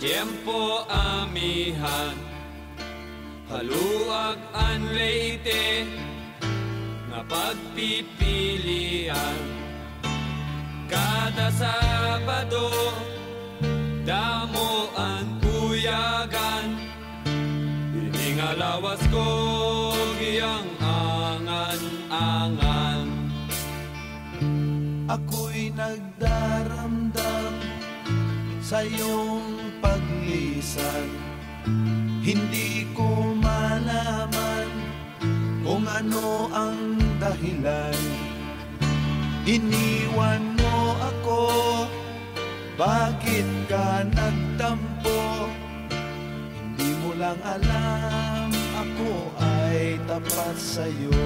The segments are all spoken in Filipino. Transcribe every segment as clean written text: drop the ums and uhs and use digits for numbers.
Tiempo amihan, haluag an leite, nga pagpipilian. Kada Sabado, damo ang uyagan, iningalawas ko giyang angan-angan. Ako'y nagdaramdam sa iyong paglisan, hindi ko malaman kung ano ang dahilan. Iniwan mo ako, bakit ka nagtampo? Hindi mo lang alam, ako ay tapat sa'yo.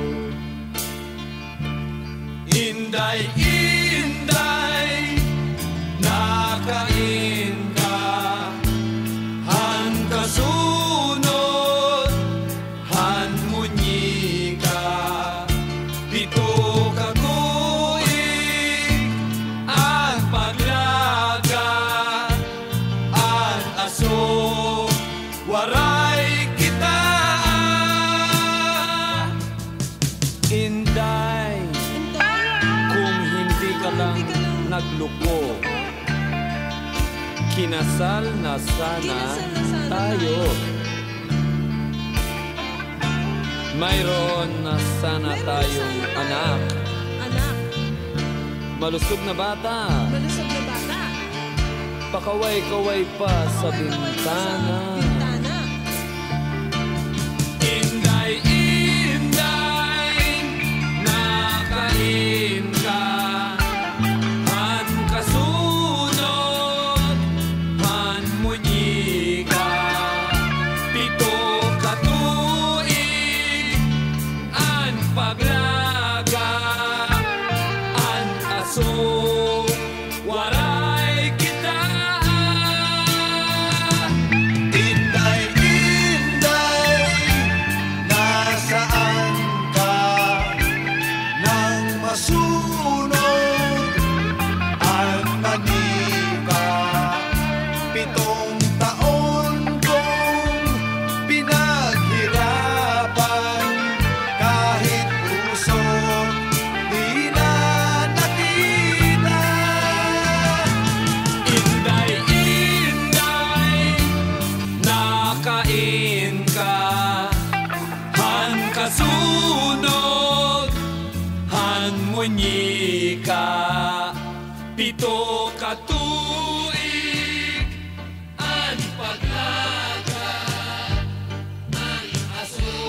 Inday, inday, nakain ka, han kasunod, han munyi ka, pito ka tuig, ang paglaga, ang aso, waray kita. Inday, kung hindi ka lang nagluko, kinasal na sana tayo. Mayroon na sana tayong anak. Malusog na bata. Pakaway-kaway pa sa bintana. Inday, inday, nakain ka, han kasunod, han munyi ka, pito ka tuig, an paglaga, an aso, waray kita. Inday, inday, nasaan ka? Nang masunod ang manika, 7 taon kong pinaghirapan, kahit puso di na nakita. Inday, inday, nakain ka, han kasunod, han munyi ka, pito ka tuig, an paglaga, an aso,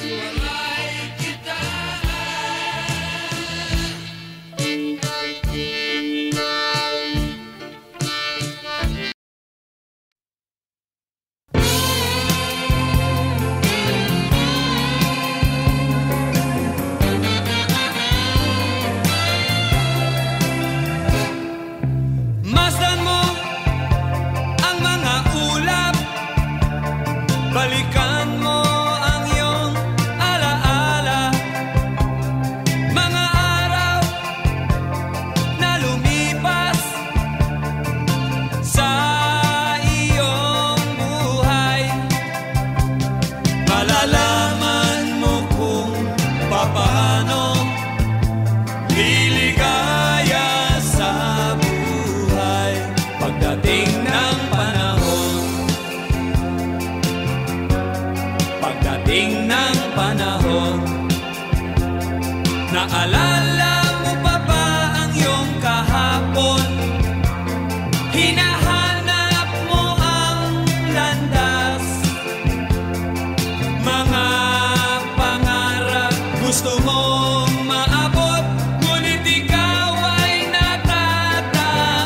waray kita. Masdan mo ang mga ulap, balikan mo ang iyong alaala, mga araw na lumipas sa iyong buhay. Malalaman mo kung papaano liligaya sa buhay pagdating ng panahon. Pagdating ng panahon, naalala mo pa ba ang iyong kahapon? Hinahanap mo ang landas, mga pangarap gusto mong maabot, ngunit ikaw ay natatakot.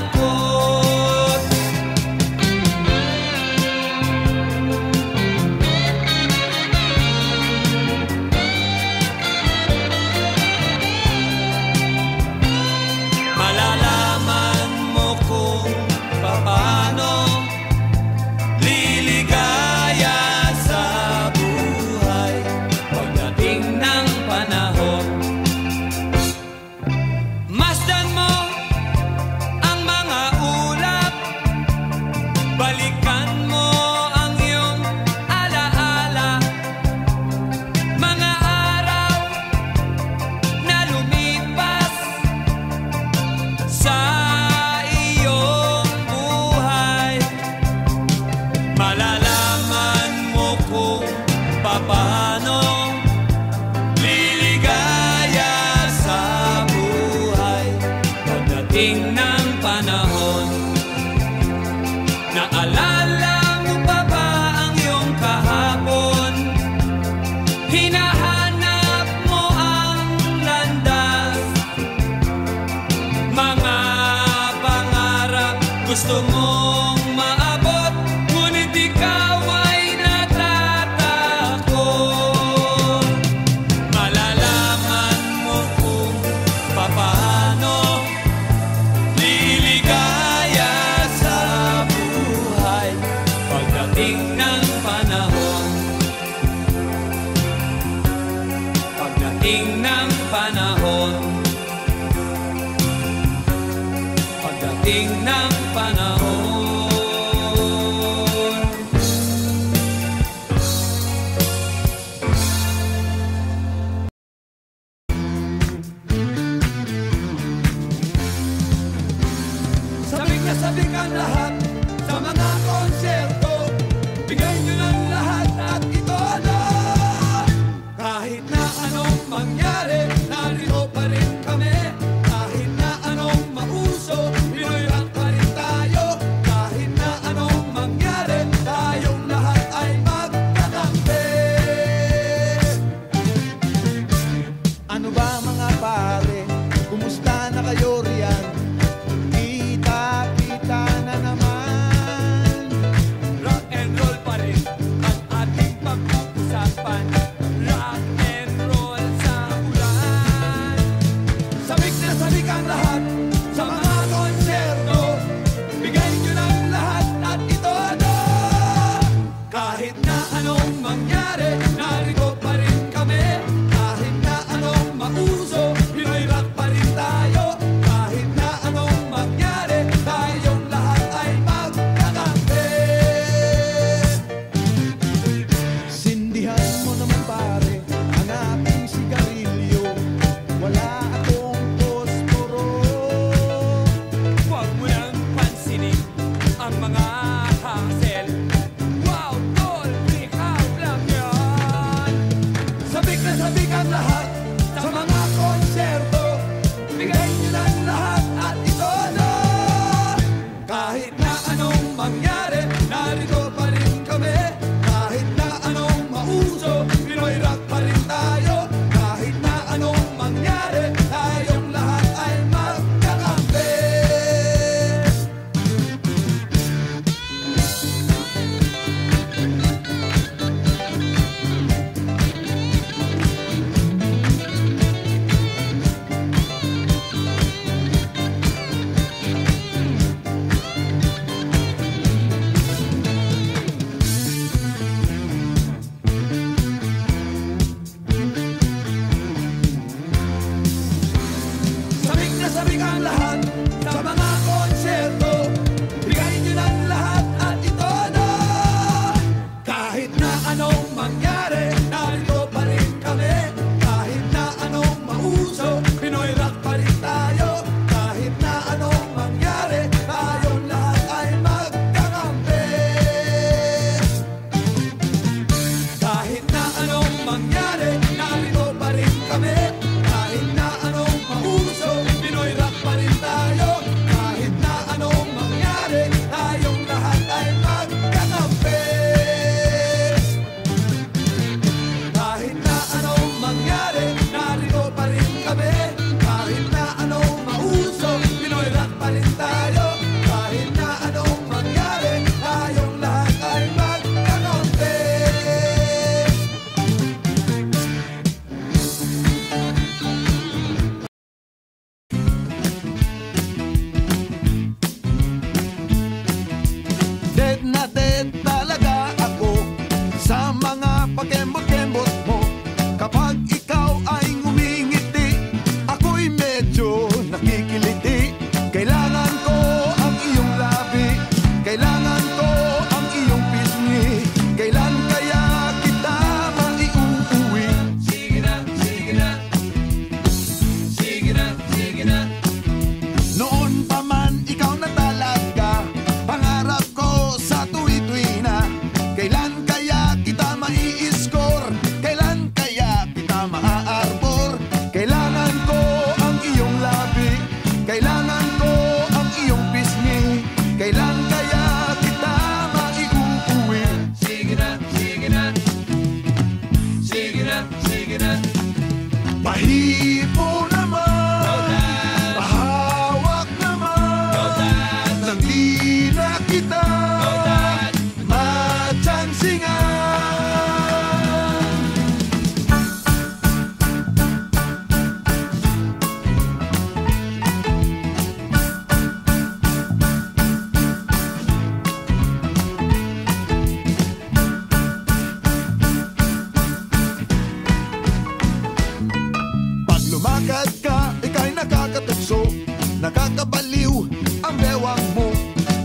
Malalaman mo kung paano liligaya sa buhay pagdating ng panahon. hinahanap mo ang landas, mga pangarap gusto mong maabot, ngunit ikaw ay natatakot. Malalaman mo kung papaano liligaya sa buhay pagdating ng panahon. sige na. Pahipo naman, Go Dad! pahawak naman, Go Dad! nang di na kita Go Dad! matsansingan. Pag lumakad ka, ika'y nakakatukso, nakakabaliw ang bewang mo.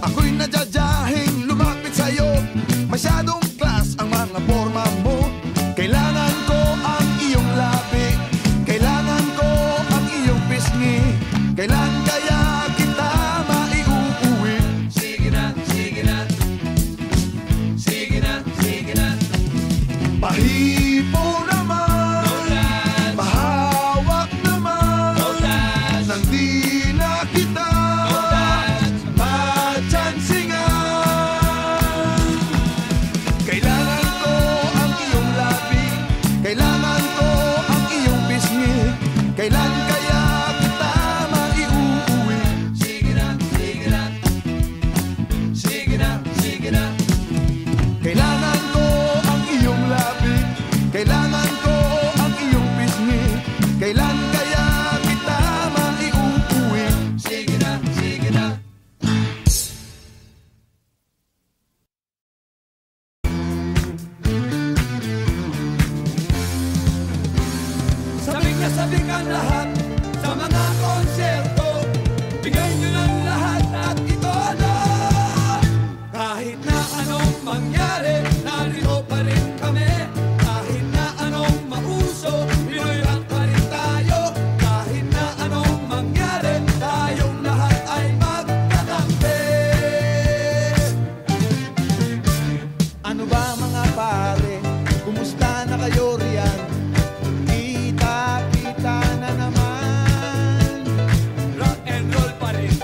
Ako'y nadyadyahin lumapit sa'yo, masyadong class ang mga forma mo. Kailangan ko ang iyong labi, kailangan ko ang iyong pisngi. Kailan kaya kita maiuuwi? Sige na, sige na. Sige na, sige na. Pahipo Go naman, Dad! pahawak naman, Go Dad! nang di na kita Go Dad! matsansingan. Kailangan ko ang iyong labi, kailangan ko ang iyong pisngi. Kailan kaya kita maiuuwi? Sige na, sige na. Sige na, sige na. Kailangan ko ang iyong labi, kailangan ko ang iyong pisngi. Kailan kaya kita maiuuwi? Sige na, sige na. Sabik na sabik ang lahat sa mga konserto. Bigay nyo ng lahat at ito na. Kahit na anong mangyari, narito pa rin kami. Kahit na anong mauso, Pinoy rock pa rin tayo. Kahit na anong mangyari, tayong lahat ay magkakampi. Ano ba mga pare? Kumusta na kayo riyan? Kita-kita na naman. Rock and roll pa rin,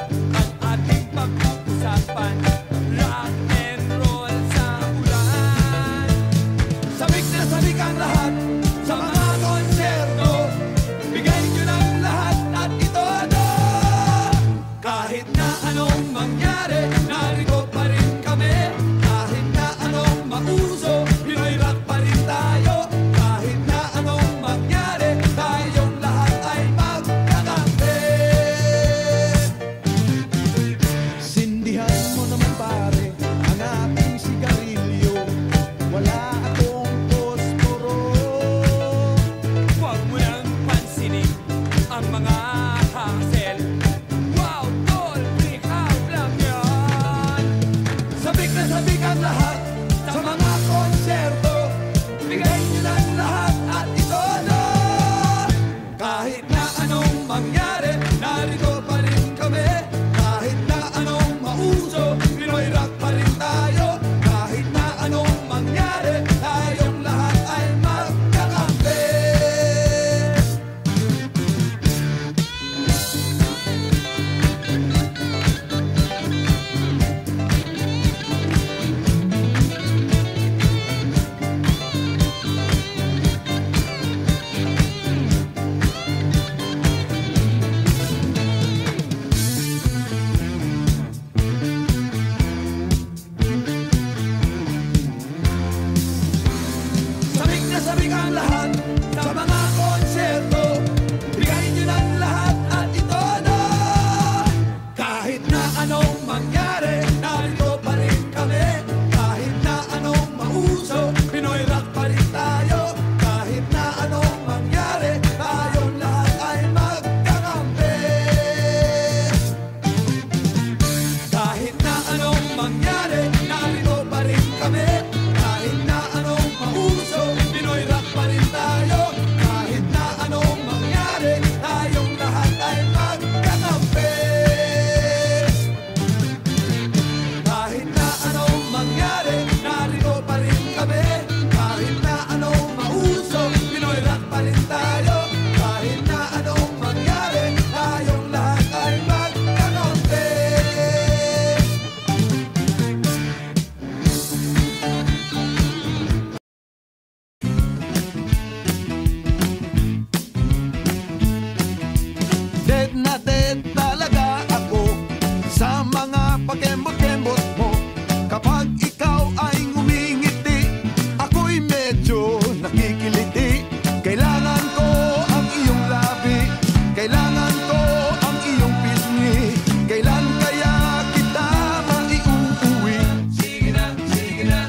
Kailangan ko ang iyong labi, kailangan ko ang iyong pisngi. Kailan kaya kita maiuuwi? Sige na, sige na.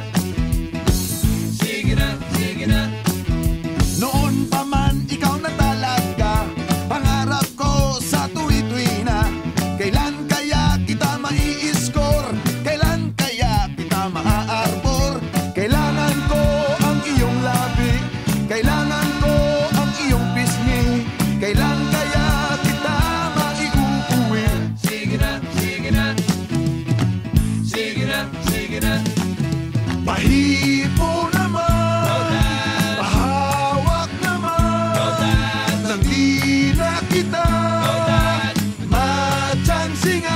Sige na, sige na. Noon pa man ikaw na talaga, pangarap ko sa tuwi-tuwi na. Kailan kaya kita mai-score? Kailan kaya kita maa-arbor? Kailangan ko ang iyong labi, kailangan ko ang iyong pisngi. Kailan kaya kita maiuuwi? Sige na, sige na. Sige na, sige na. Pahipo naman, pahawak naman, nang di na kita matsansingan.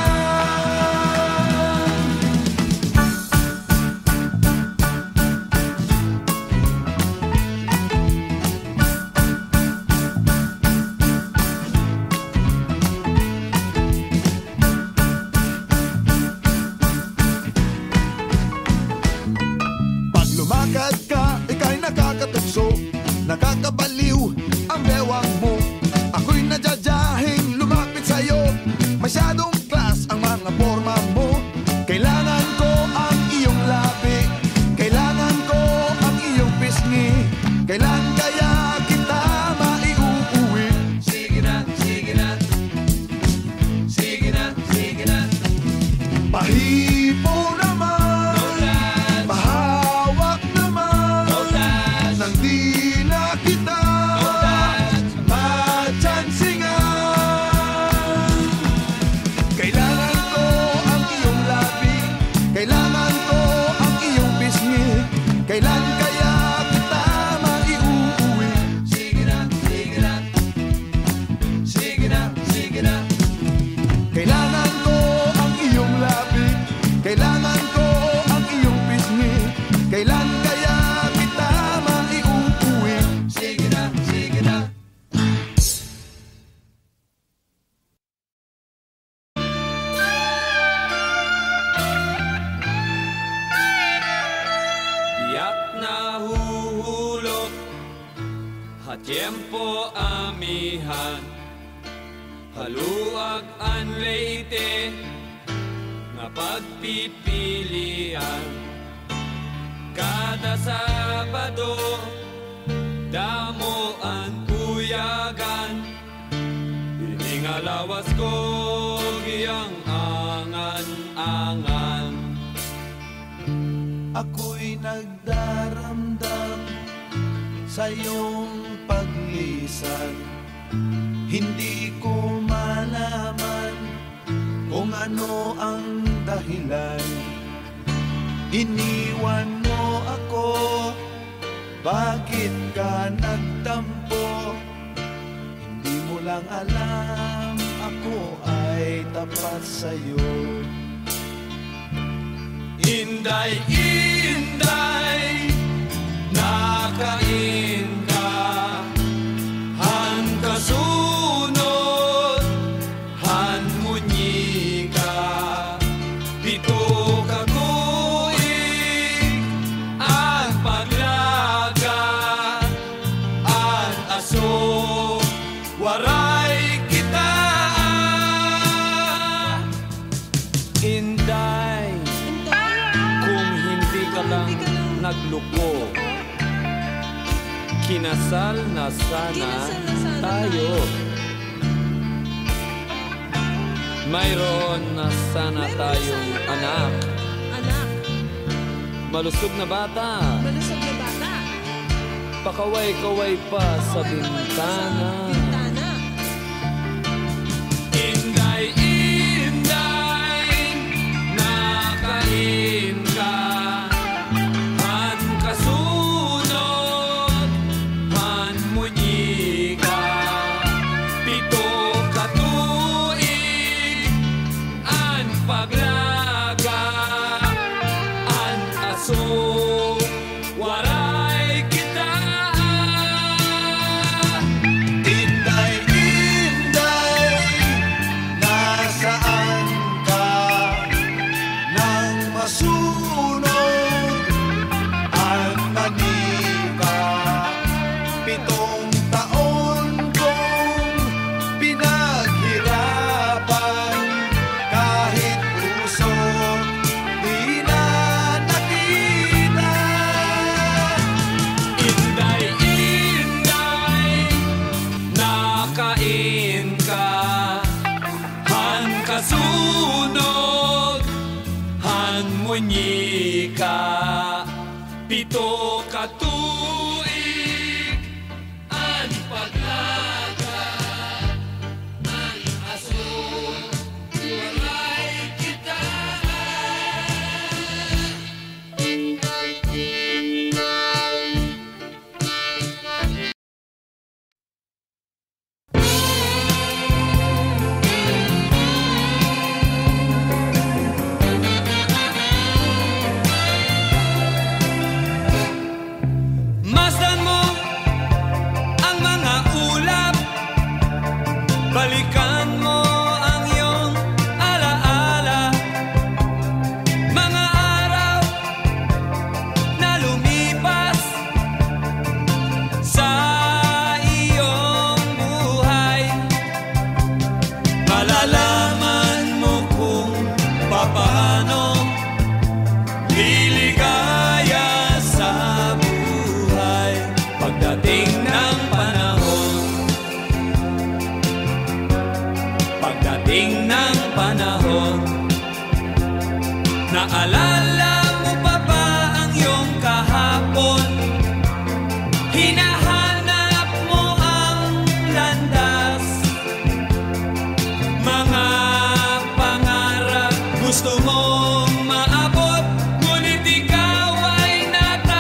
Pag lumakad ka, ika'y nakakatukso, nakakabaliw ang bewang mo. Ako'y nadyadyahin lumapit sa'yo, masyadong class ang mga forma mo. Kailangan ko ang iyong labi, kailangan ko ang iyong pisngi. Kailan kaya kita maiuuwi? Sige na, sige na. Sige na, sige na. Pahipo naman, pahawak naman, nang di na kita matsansingan. Kailangan ko ang iyong labi, kailangan ko ang iyong pisngi. Kailan kaya kita maiuuwi? Sige na, sige na. Sige na, sige na. Kailangan ko ang iyong labi, kailangan ko ang iyong pisngi. Kailan kaya kita maiuuwi? Sige na, sige na. Tiyak na huhulot, hatiempo amihan, haluag an leite, nga pagpipilian. Kada Sabado, damo ang uyagan, ining alawas ko giyang angan-angan. Ako'y nagdaramdam sa iyong paglisan. Hindi ko malaman kung ano ang dahilan. Iniwan mo ako, bakit ka nagtampo? Hindi mo lang alam, ako ay tapat sa'yo. Inday, inday, nakain ka, han kasunod, han munyi ka, pito ka tuig, ang paglaga, ang aso, waray kita. Inday, kung hindi ka lang nagluko, kinasal na sana tayo. Mayroon na sana tayong anak. Anak, Malusog na bata, malusog na bata. pakaway-kaway pa sa bintana. Bintana. Inday, inday, nakain ka, han kasunod, han munyi ka, pito ka tuig, an paglaga, an aso, waray kita. Naalala mo pa ba ang iyong kahapon? Hinahanap mo ang landas, mga pangarap gusto mong maabot, ngunit ikaw ay natatakot.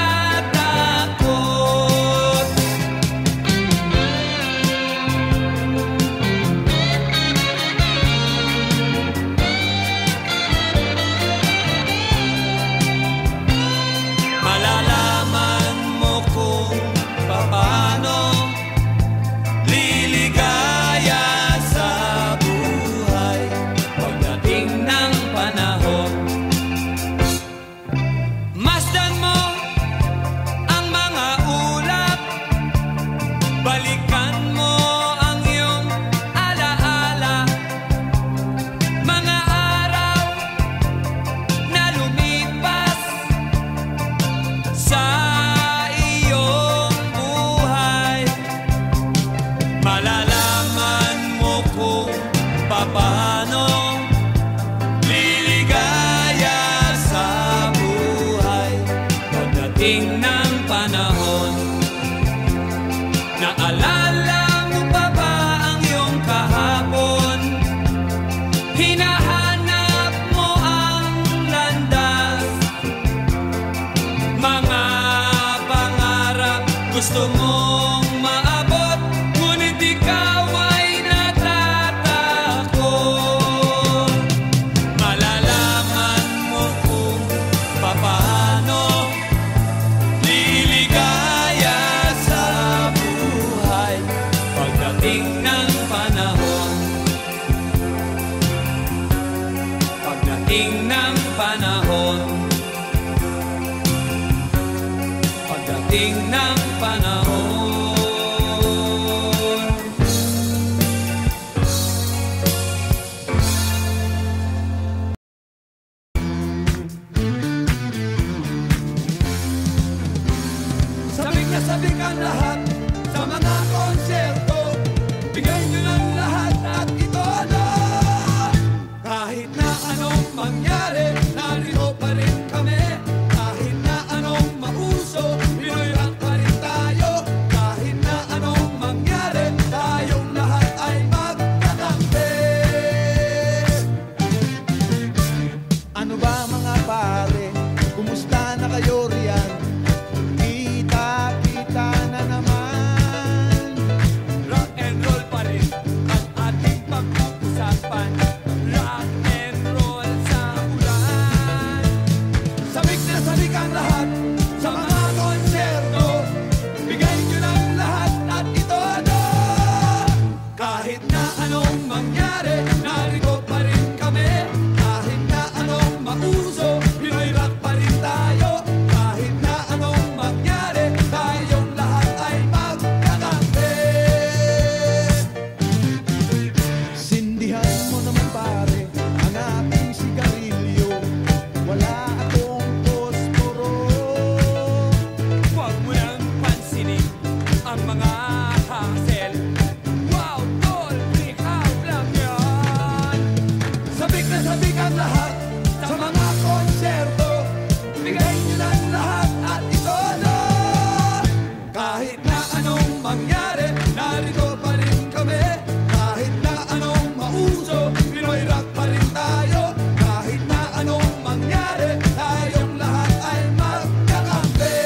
Malalaman mo kung paano liligaya sa buhay pagdating ng panahon. Masdan mo ang mga ulap, balikan mo ang iyong alaala, mga araw na lumipas sa iyong buhay. Malalaman mo kung paano liligaya sa buhay pagdating ng panahon. Naalala mo pa ba ang iyong kahapon? Hinahanap mo ang landas, mga pangarap gusto mong maabot, ngunit ikaw ay natatakot. Malalaman mo kung paano liligaya sa buhay pagdating ng panahon. Pagdating ng panahon. Pagdating ng panahon. Sabik na sabik ang lahat sa mga konserto. Bigay nyo ng lahat at ito na. Kahit na anong mangyari, narito pa rin kami. Kahit na anong mauso, Pinoy rock pa rin tayo. Kahit na anong mangyari, tayong lahat ay magkakampi. Ano ba mga pare, kumusta na kayo riyan? Kita-kita na naman. Rock and roll pa rin ang ating pag-uusapan. Rock and roll sa ulan. Sabik na sabik ang lahat sa mga konserto. Bigay nyo ng lahat at ito na. Kahit na anong mangyari, narito pa rin kami. Kahit na anong mauso, Pinoy rock pa rin tayo. Kahit na anong mangyari, tayong lahat ay magkakampi. Sindihan mo naman pare ang aking sigarilyo. Wala akong posporo. Huwag mo nang pansinin ang mga hassle. Wow, tol, freak out lang yan. Sabik na sabik ang lahat sa mga konserto. Bigay nyo ng lahat at ito na. Kahit na anong mangyari, narito pa rin kami. Kahit na anong mauso, Pinoy rock pa rin tayo. Kahit na anong mangyari, tayong lahat ay magkakampi.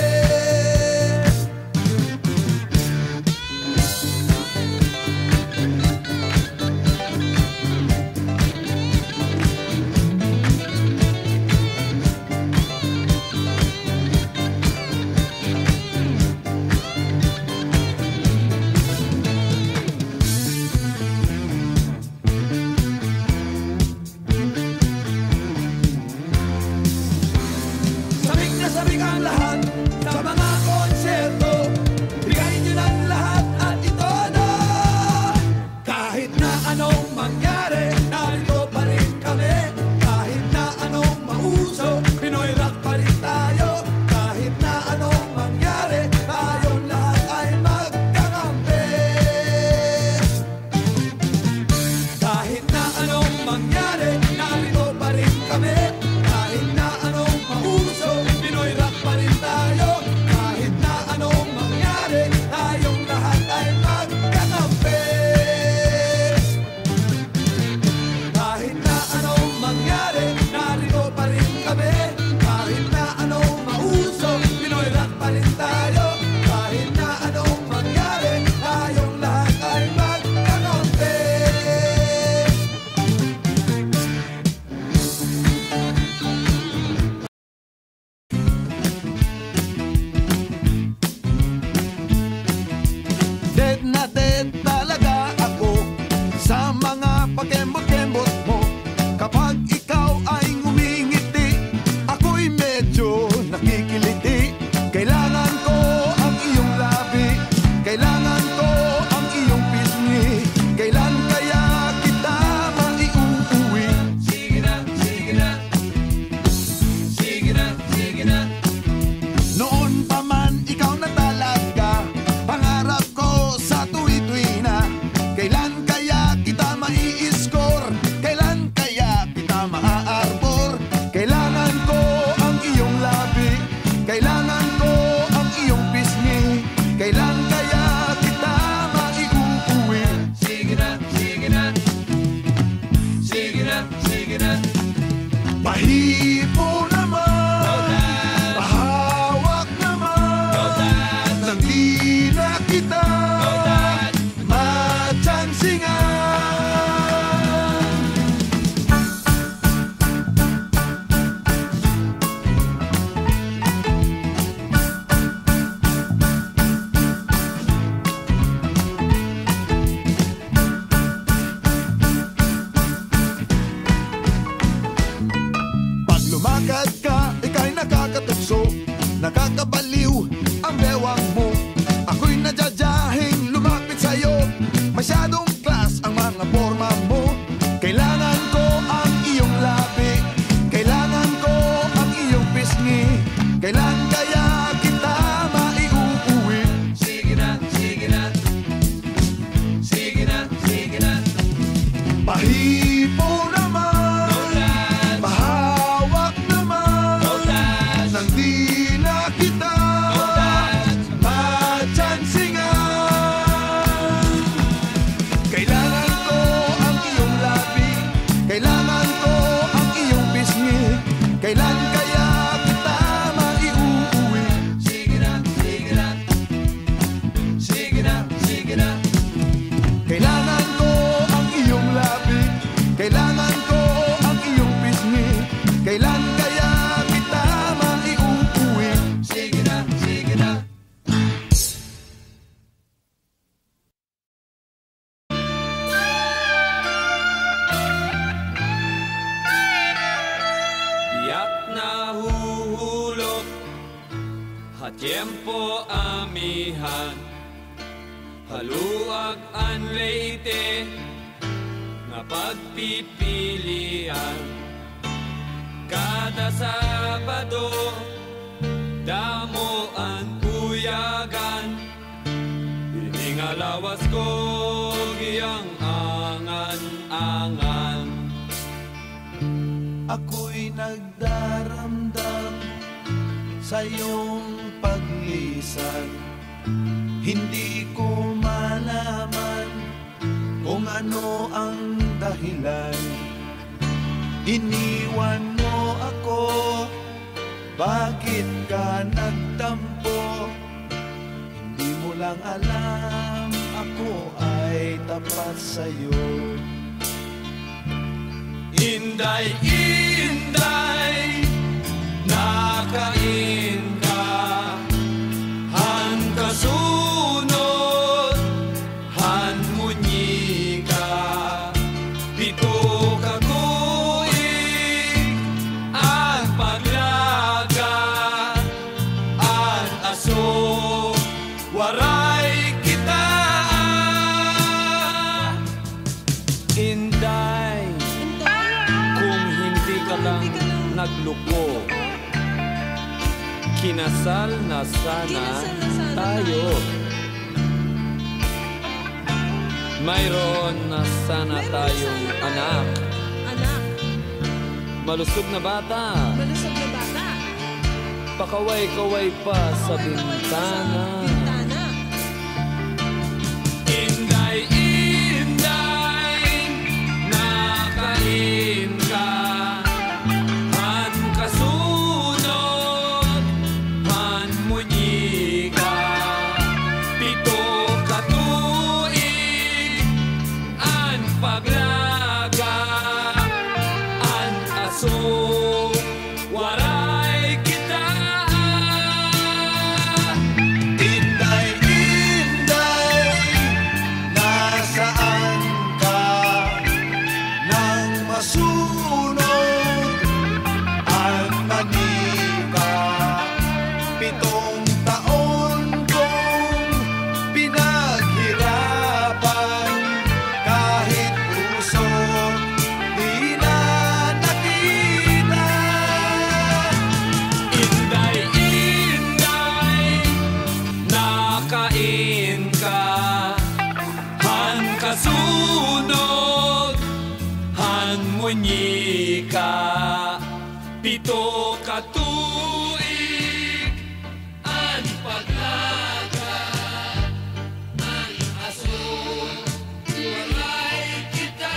Masyadong class ang mga forma mo. Kailangan ko ang iyong labi, kailangan ko ang iyong pisngi. Kailan kaya kita maiuuwi? Sige na, sige na. Sige na, sige na. Pahipo naman, No touch, mahawak naman, no touch, nang di na kita no touch. matsansingan. Kailangan ko ang iyong labi, kailangan ko ang iyong pisngi. Kailan kaya kita maiuuwi? Sige na, sige na. Sige na, sige na. Kailangan ko ang iyong labi, kailangan ko ang iyong pisngi. Kailan kaya kita maiuuwi? Sige na, sige na. Tiyak na huhulog, hatiempo amihan, haluag an leite, nga pagpipilian. Kada Sabado, damo ang uyagan, ining alawas ko giyang angan-angan. Ako'y nagdaramdam sa iyong paglisan. Hindi ko malaman kung ano ang dahilan. Iniwan mo ako, bakit ka nagtampo? Hindi mo lang alam, ako ay tapat sa'yo. Inday, inday, nakain ka, han kasunod, han munyi ka, pito ka tuig, ang paglaga, ang aso, waray kita. Inday, kung hindi ka lang nagluko, kinasal na sana tayo. Mayroon na sana tayong anak, Anak, malusog na bata, malusog na bata. pakaway-kaway pa sa bintana. Bintana. Inday, inday, nakain ka, han kasunod, han munyi ka, pito ka tuig, an paglaga, an aso, waray kita. Inday, inday, nasaan ka? Nang masunod ang manika, 7 taon kong pinaghirapan, kahit puso di na nakita. Inday, inday, nakain ka, han kasunod, han munyi ka, pito ka tuig, an paglaga, an aso, walay kita.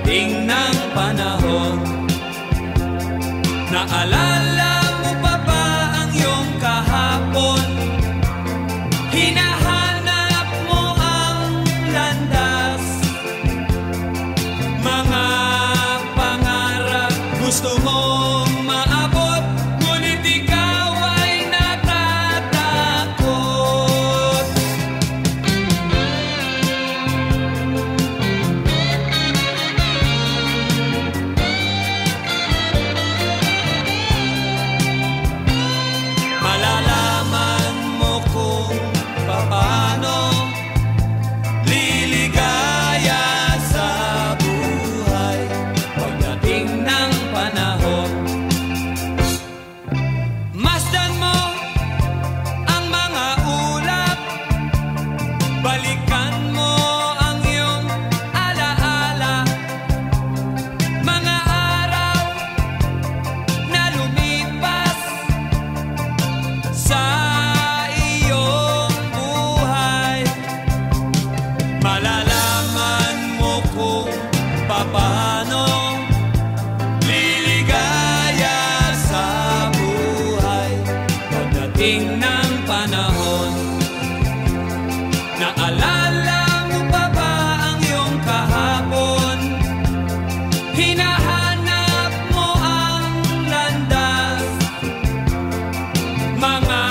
pagdating ng panahon. Naalala mo pa ba ang iyong kahapon? Hinahanap mo ang landas, mga pangarap gusto mong maabot, ngunit ikaw ay natatakot. Malalaman mo kung paano liligaya sa buhay pagdating ng panahon. Masdan mo ang mga ulap, balikan mo ang iyong alaala, mga araw na lumipas sa iyong buhay. Malalaman mo kung paano liligaya sa buhay pagdating ng panahon. Naalala mo pa ba ang iyong kahapon? Hinahanap mo ang landas, mga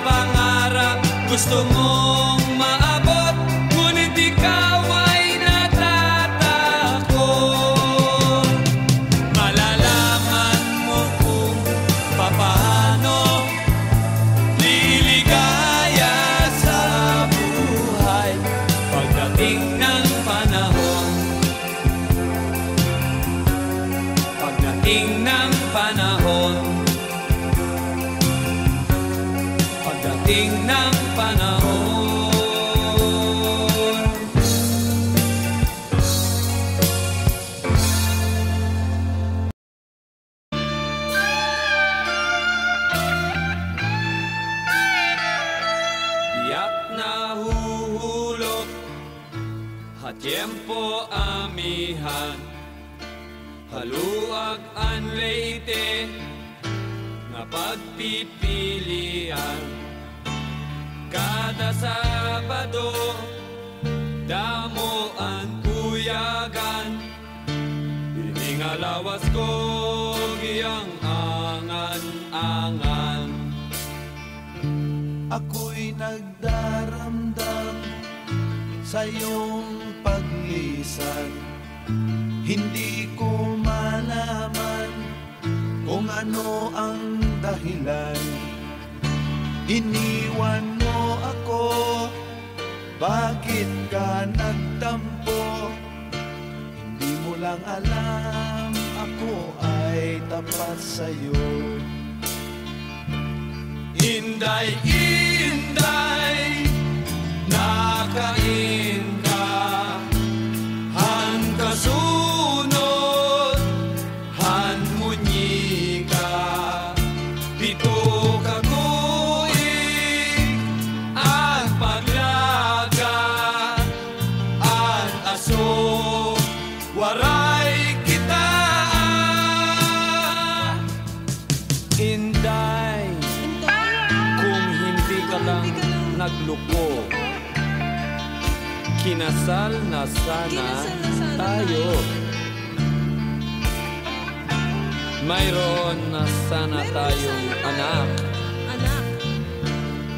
pangarap gusto mong maabot, ngunit ikaw ay natatakot. Malalaman mo kung paano liligaya sa buhay pagdating ng panahon. Pagdating ng panahon. Pagdating ng panahon. Tiyak na huhulog, hatyempo amihan, haluag an leite, nga pagpipilian. Kada Sabado, damo ang puyagan, iningalawas ko giyang angan-angan. Ako'y nagdaramdam sa iyong paglisan. Hindi ko malaman kung ano ang dahilan. Iniwan mo ako, bakit ka nagtampo? Hindi mo lang alam, ako ay tapat sa'yo. Inday, inday, nakain ka, han kasunod, han munyi ka, pito ka tuig, ang paglaga, ang aso, waray kita. Inday, kung hindi ka lang nagluko, kinasal na sana tayo. Mayroon na sana tayong anak. Anak,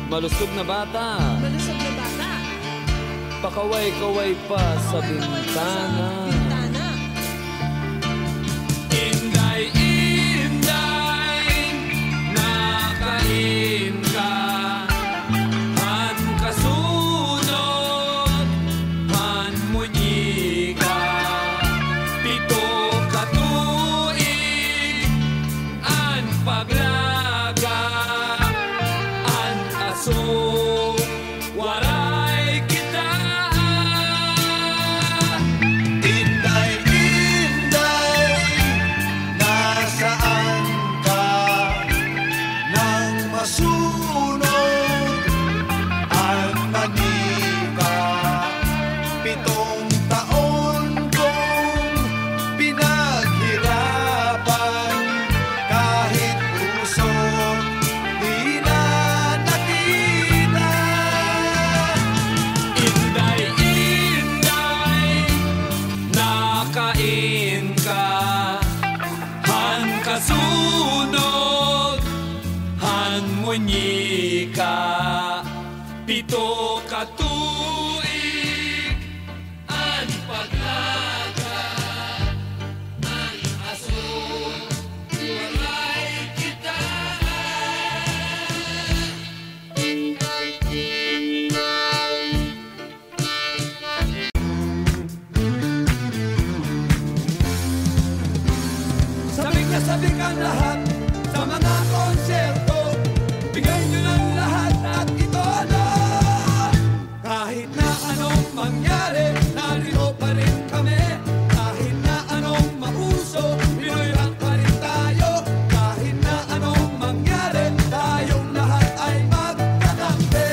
Malusog na bata, malusog na bata. pakaway-kaway pa sa bintana. Bintana. Inday, inday, nakain ka, han kasunod, han munyi ka, pito ka tuig, an paglaga, an aso, waray kita. makain ka. Han kasunod, han munyi ka. Pito ka tuig, an paglaga, an aso, walay kita. Sabik na sabik ang lahat sa mga konserto. Bigay nyo ng lahat at ito na. Kahit na anong mangyari, narito pa rin kami. Kahit na anong mauso, Pinoy rock pa rin tayo. Kahit na anong mangyari, tayong lahat ay magkakampi.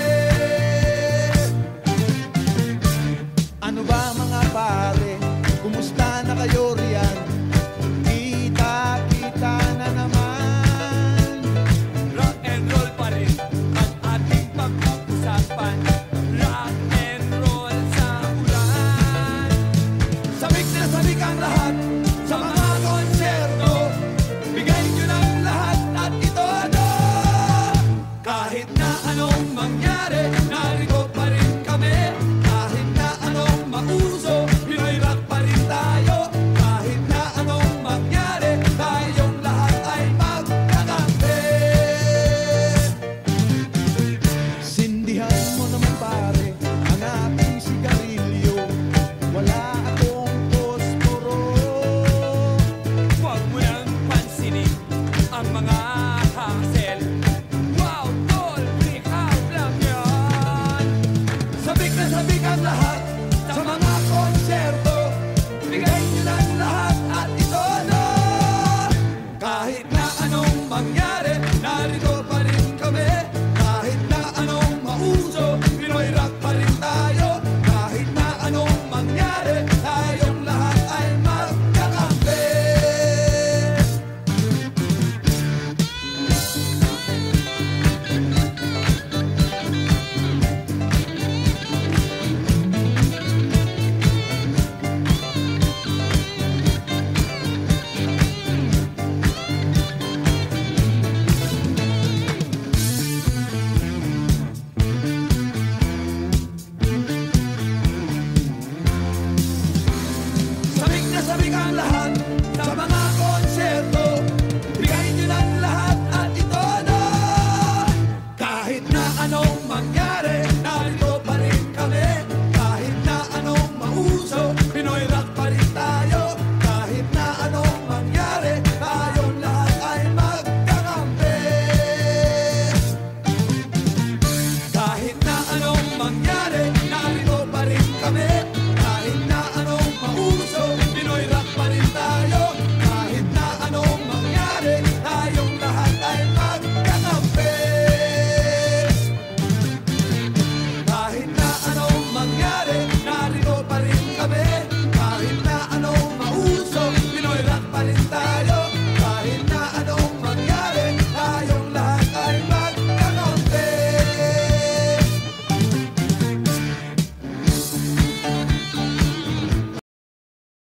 Ano ba mga pare? Kumusta na kayo riyan? Kita-kita na naman. Rock and roll pa rin ang ating pag-uusapan. Rock and roll sa ulan. Sabik na sabik ang lahat